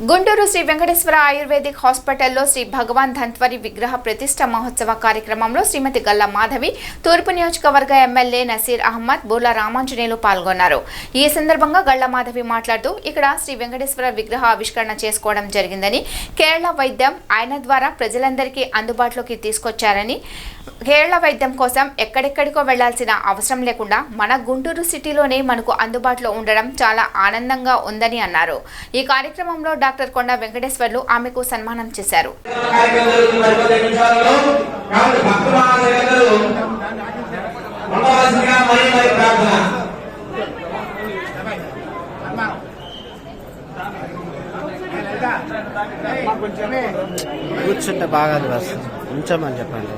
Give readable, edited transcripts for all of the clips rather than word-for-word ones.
Guntur Shri Venkateswara ayurvedic హాస్పిటల్లో శ్రీ భగవాన్ ధన్వంతరి విగ్రహ ప్రతిష్ఠ మహోత్సవ కార్యక్రమంలో శ్రీమతి గల్లా మాధవి, తూర్పు నియోజకవర్గ ఎమ్మెల్యే నసీర్ అహ్మద్, బూర్ల రామాంజనేయులు పాల్గొన్నారు. ఈ సందర్భంగా గల్లా మాధవి మాట్లాడుతూ ఇక్కడ శ్రీ వెంకటేశ్వర విగ్రహ ఆవిష్కరణ చేసుకోవడం జరిగిందని, కేరళ వైద్యం ఆయన ద్వారా ప్రజలందరికీ అందుబాటులోకి తీసుకొచ్చారని, కేరళ వైద్యం కోసం ఎక్కడెక్కడికో వెళ్లాల్సిన అవసరం లేకుండా మన గుంటూరు సిటీలోనే మనకు అందుబాటులో ఉండడం చాలా ఆనందంగా ఉందని అన్నారు. ఈ కార్యక్రమంలో డాక్టర్ కొండ వెంకటేశ్వర్లు ఆమెకు సన్మానం చేశారు. కూర్చుంటే బాగా వస్తుంది, ఉంచమని చెప్పండి.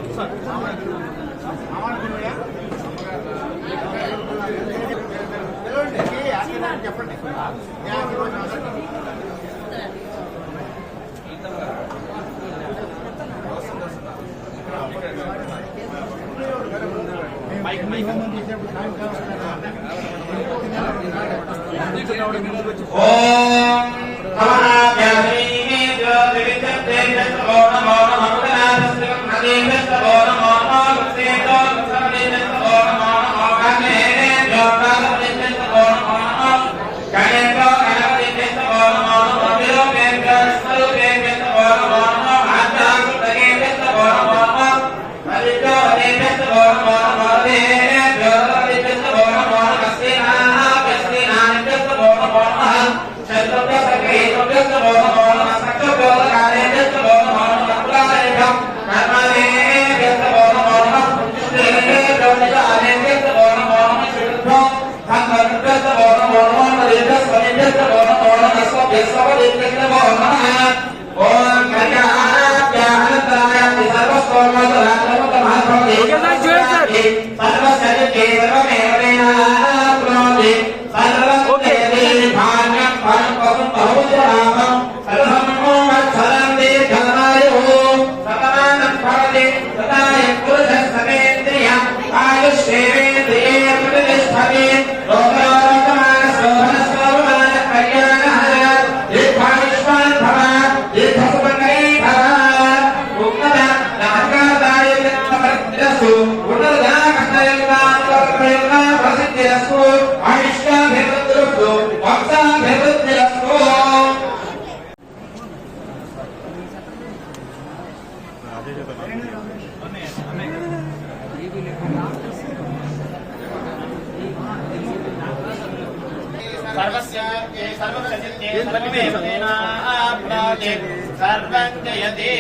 सर्वं जयते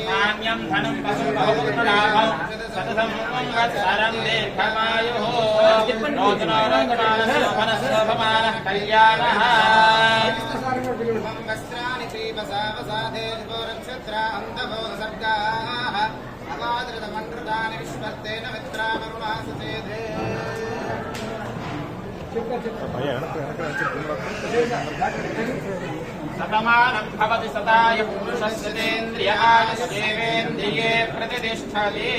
धान्यं धनं पशुपौत्रलाभं सततं वत्सरं दीर्घमायुः नूतनो रघुनाथशोभनशोभमानः कल्याणः वस्त्राणि श्रीवसावसाधे नक्षत्रा अन्धभोगसर्गाः अवादृतमण्डृतानि विश्वस्तेन मित्रामरुणासुचेधे सतमानं भवति सदाय पुरुषस्येन्द्रिय आयुष्येवेन्द्रिये प्रतिष्ठते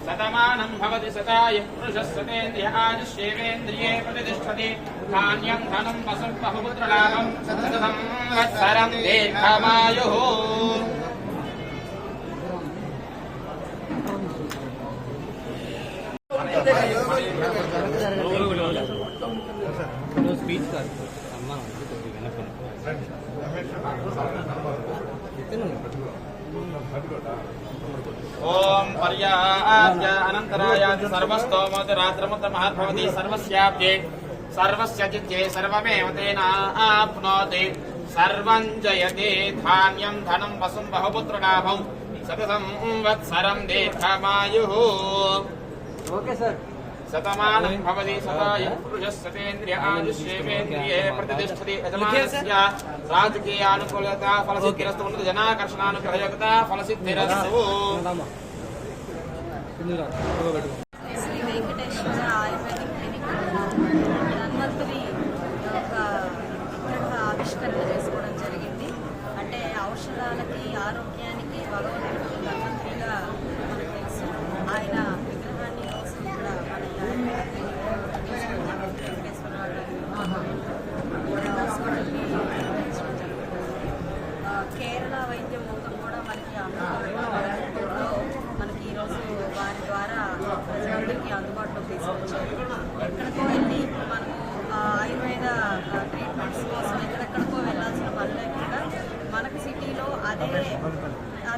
सतमानं भवति सदाय पुरुषस्येन्द्रिय आयुष्येवेन्द्रिये प्रतिष्ठते धान्यं धनं वसुं बहुपुत्रलाभं सततं वत्सरं दीर्घमायुः ओम पर्याप्य अनंतरायाति सर्वस्तोमोति रात्रमुत महद्भवति सर्वस्याप्ये सर्वस्य जित्ये सर्वमेव तेनाप्नोति सर्वं जयते धान्यं धनं वसुं बहुपुत्रलाभं सततं वत्सरं दीर्घमायुः ओके सर सतमानं भवति सदाय पुरुषस्येन्द्रिय आयुष्येवेन्द्रिये प्रतिष्ठति यजमानस्य राजकीयानुकूलता फलसिद्धिरस्तु उन्नत जनाकर्षणानुग्रहयोग्यता फलसिद्धिरस्तु శ్రీ వెంకటేశ్వర ఆయుర్వేదిక్ క్లినిక్ ధన్వంతరి ఒక విగ్రహ ఆవిష్కరణ చేసుకోవడం జరిగింది. అంటే ఔషధాలకి ఆరోగ్యానికి భగవంతుడు ధన్వంతరిగా మనకు తెలుసు. ఆయన విగ్రహాన్ని ఇక్కడ మన వెంకటేశ్వర హాస్పిటల్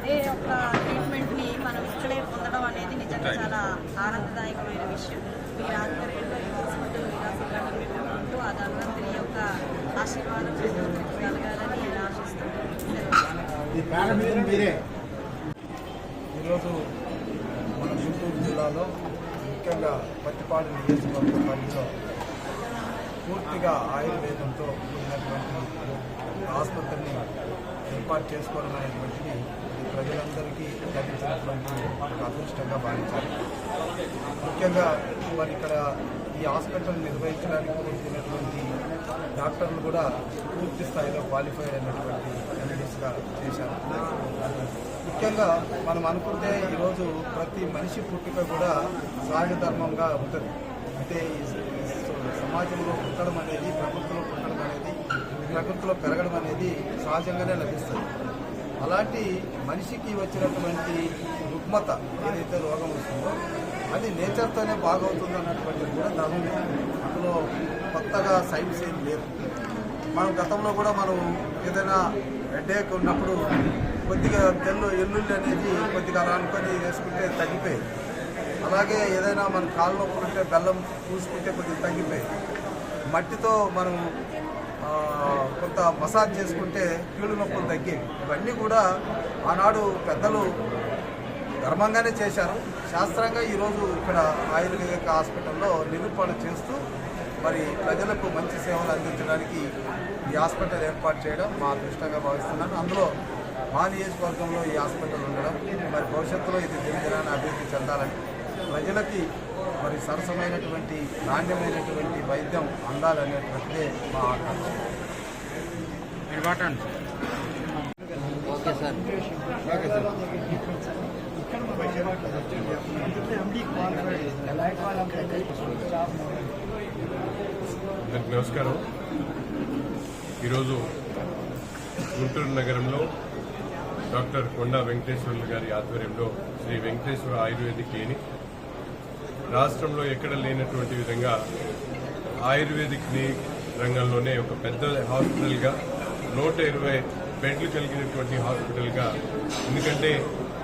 అదే ఒక ట్రీట్మెంట్ని మనం ఇక్కడే పొందడం అనేది నిజంగా చాలా ఆనందదాయకమైన విషయం. మీ ఆధ్వర్యంలో ఈ హాస్పిటల్ విలాసంగా పెట్టుకుంటూ ఆ ధన్వంతరి యొక్క ఆశీర్వాదం కలగాలని నేను ఆశిస్తున్నాను. ఈరోజు మన గుంటూరు జిల్లాలో ముఖ్యంగా పత్తిపాడు నియోజకవర్గ పరిధిలో పూర్తిగా ఆయుర్వేదంతో కూడినటువంటి ఆసుపత్రిని ఏర్పాటు చేసుకోవడం అనేటువంటిది ప్రజలందరికీ లభించినటువంటి ఒక అదృష్టంగా భావించాలి. ముఖ్యంగా మరి ఇక్కడ ఈ హాస్పిటల్ నిర్వహించడానికి కోరుకున్నటువంటి డాక్టర్లు కూడా పూర్తి స్థాయిలో క్వాలిఫైడ్ అయినటువంటి కెండిడేట్స్గా చేశారు. ముఖ్యంగా మనం అనుకుంటే ఈరోజు ప్రతి మనిషి పుట్టుక కూడా సహజ ధర్మంగా ఉంటుంది. అంటే సమాజంలో పుట్టడం అనేది, ప్రకృతిలో పుట్టడం అనేది, ప్రకృతిలో పెరగడం అనేది సహజంగానే లభిస్తుంది. అలాంటి మనిషికి వచ్చినటువంటి రుగ్మత ఏదైతే రోగం వస్తుందో అది నేచర్తోనే బాగవుతుంది అన్నటువంటిది కూడా ధర్మమే. అందులో కొత్తగా సైన్స్ ఏం లేదు. మనం గతంలో కూడా మనం ఏదైనా హెడేక్ ఉన్నప్పుడు కొద్దిగా ఎల్లుల్లి అనేది కొద్దిగా అలా అనుకొని వేసుకుంటే తగ్గిపోయేది. అలాగే ఏదైనా మన కాళ్ళ నొప్పులు ఉంటే బెల్లం పూసుకుంటే కొద్దిగా తగ్గిపోయేది. మట్టితో మనం కొంత మసాజ్ చేసుకుంటే కీళ్ళు నొప్పులు తగ్గేవి. ఇవన్నీ కూడా ఆనాడు పెద్దలు ధర్మంగానే చేశారు. శాస్త్రంగా ఈరోజు ఇక్కడ ఆయుర్వేదిక హాస్పిటల్లో నిరూపణ చేస్తూ మరి ప్రజలకు మంచి సేవలు అందించడానికి ఈ హాస్పిటల్ ఏర్పాటు చేయడం మా అదృష్టంగా భావిస్తున్నాను. అందులో మా నియోజకవర్గంలో ఈ హాస్పిటల్ ఉండడం మరి భవిష్యత్తులో ఇది దినదినాన్ని అభివృద్ధి చెందాలని, ప్రజలకి మరి సరసమైనటువంటి నాణ్యమైనటువంటి వైద్యం అందాలనేటువంటిదే మా ఆకాంక్ష. Okay sir. నమస్కారం. ఈరోజు గుంటూరు నగరంలో డాక్టర్ కొండా వెంకటేశ్వర్లు గారి ఆధ్వర్యంలో శ్రీ వెంకటేశ్వర ఆయుర్వేదిక్ క్లినిక్ రాష్ట్రంలో ఎక్కడ లేనటువంటి విధంగా ఆయుర్వేదిక్ రంగంలోనే ఒక పెద్ద హాస్పిటల్గా 120 బెడ్లు కలిగినటువంటి హాస్పిటల్గా, ఎందుకంటే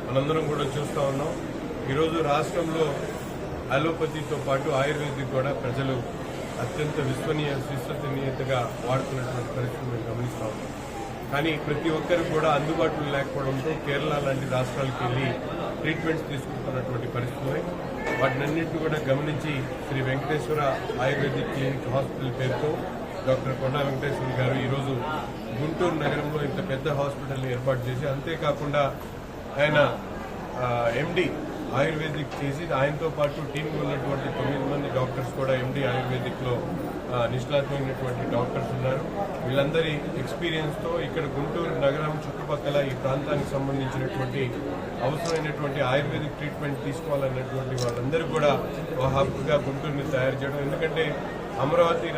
మనందరం కూడా చూస్తూ ఉన్నాం ఈరోజు రాష్ట్రంలో అలోపతితో పాటు ఆయుర్వేదిక్ కూడా ప్రజలు అత్యంత విశ్వసనీయతగా వాడుతున్నటువంటి పరిస్థితి మేము గమనిస్తూ ఉన్నాం. కానీ ప్రతి ఒక్కరికి కూడా అందుబాటులో లేకపోవడంతో కేరళ లాంటి రాష్ట్రాలకు వెళ్లి ట్రీట్మెంట్స్ తీసుకుంటున్నటువంటి పరిస్థితులు, వాటినన్నింటినీ కూడా గమనించి Shri Venkateswara ayurvedic clinic hospital పేరుతో డాక్టర్ కొండా వెంకటేశ్వర గారు ఈరోజు గుంటూరు నగరంలో ఇంత పెద్ద హాస్పిటల్ని ఏర్పాటు చేసి, అంతేకాకుండా ఆయన ఎండి ఆయుర్వేదిక్ చేసి ఆయనతో పాటు టీంలో ఉన్నటువంటి 9 మంది డాక్టర్స్ కూడా ఎండి ఆయుర్వేదిక్లో నిష్ణాతమైనటువంటి డాక్టర్స్ ఉన్నారు. వీళ్ళందరి ఎక్స్పీరియన్స్తో ఇక్కడ గుంటూరు నగరం చుట్టుపక్కల ఈ ప్రాంతానికి సంబంధించినటువంటి అవసరమైనటువంటి ఆయుర్వేదిక్ ట్రీట్మెంట్ తీసుకోవాలన్నటువంటి వాళ్ళందరూ కూడా ఒక హబ్గా గుంటూరుని తయారు చేయడం. ఎందుకంటే అమరావతి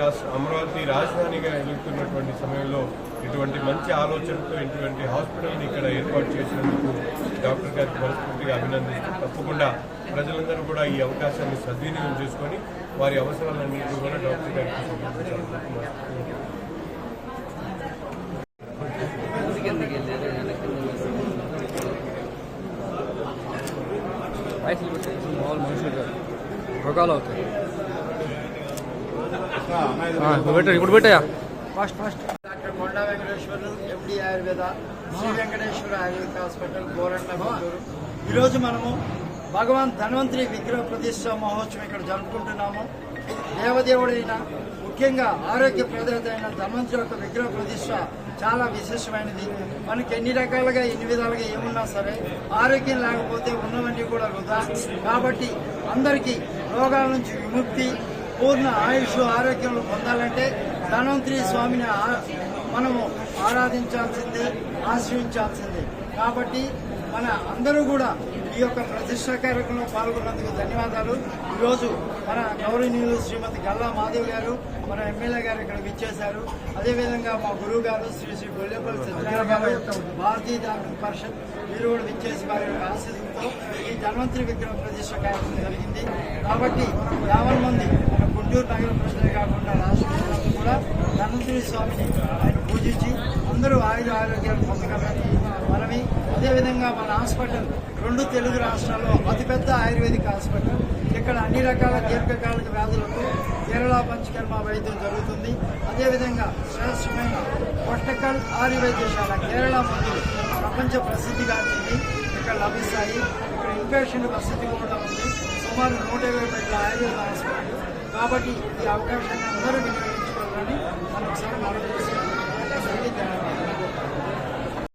రాజధానిగా ఎదుగుతున్నటువంటి సమయంలో ఇటువంటి మంచి ఆలోచనతో ఇటువంటి హాస్పిటల్ని ఇక్కడ ఏర్పాటు చేసినందుకు డాక్టర్ గారికి మనస్ఫూర్తిగా అభినందిస్తూ, తప్పకుండా ప్రజలందరూ కూడా ఈ అవకాశాన్ని సద్వినియోగం చేసుకొని వారి అవసరాలన్నింటినీ కూడా డాక్టర్ గారికి సమర్పించాలని. రోగాలు అవుతాయి. ఇప్పుడు పెట్టాయా ఫాస్ట్ డాక్టర్ కొండా వెంకటేశ్వర్లు, ఎండి ఆయుర్వేద, శ్రీ వెంకటేశ్వర ఆయుర్వేదిక హాస్పిటల్, గోరంట, గుంటూరు. ఈరోజు మనము భగవాన్ ధన్వంతరి విగ్రహ ప్రతిష్ట మహోత్సవం ఇక్కడ జరుపుకుంటున్నాము. దేవదేవుడైన ముఖ్యంగా ఆరోగ్య ప్రదాత అయిన ధన్వంతరి యొక్క విగ్రహ ప్రతిష్ట చాలా విశేషమైనది. మనకి ఎన్ని రకాలుగా ఎన్ని విధాలుగా ఏమున్నా సరే ఆరోగ్యం లేకపోతే ఉన్నవన్నీ కూడా వృధా. కాబట్టి అందరికీ రోగాల నుంచి విముక్తి, పూర్ణ ఆయుష్, ఆరోగ్యంలో పొందాలంటే ధన్వంతరి స్వామిని మనము ఆరాధించాల్సిందే, ఆశ్రయించాల్సిందే. కాబట్టి మన అందరూ కూడా ఈ యొక్క ప్రతిష్టా కార్యక్రమంలో పాల్గొన్నందుకు ధన్యవాదాలు. ఈరోజు మన గౌరవనీయులు శ్రీమతి గల్లా మాధవ్ గారు, మన ఎమ్మెల్యే గారు ఇక్కడ విచ్చేశారు. అదేవిధంగా మా గురువు గారు శ్రీ గొల్లెపల్లి సత్యనారాయణ గారు, భారతీయ ధార్మిక పరిషత్, వీరు కూడా విచ్చేసి వారి యొక్క ఆశీస్సులతో ఈ ధన్వంతరి విగ్రహ ప్రతిష్ట కార్యక్రమం జరిగింది. కాబట్టి 50 మంది మన గుంటూరు నగర ప్రజలే కాకుండా రాష్ట్రంలో కూడా ధన్వంతరి స్వామిని ఆయన పూజించి అందరూ ఆరోగ్యాలు పొందగలని మనవి. అదేవిధంగా మన హాస్పిటల్ 2 తెలుగు రాష్ట్రాల్లో అతిపెద్ద ఆయుర్వేదిక్ హాస్పిటల్. ఇక్కడ అన్ని రకాల దీర్ఘకాలిక వ్యాధులకు కేరళ పంచకర్మ వైద్యం జరుగుతుంది. అదేవిధంగా శ్రేష్టమైన పొట్టకల్ ఆయుర్వేదశాల కేరళ మందులు ప్రపంచ ప్రసిద్ధిగాంచింది ఇక్కడ లభిస్తాయి. ఇక్కడ ఇన్పేషెంట్ వసతి కూడా ఉంది. సుమారు 120 బెడ్ల ఆయుర్వేద హాస్పిటల్. కాబట్టి ఈ అవకాశాన్ని అందరూ వినియోగించుకోవాలని మనం ఒకసారి మనం చేసి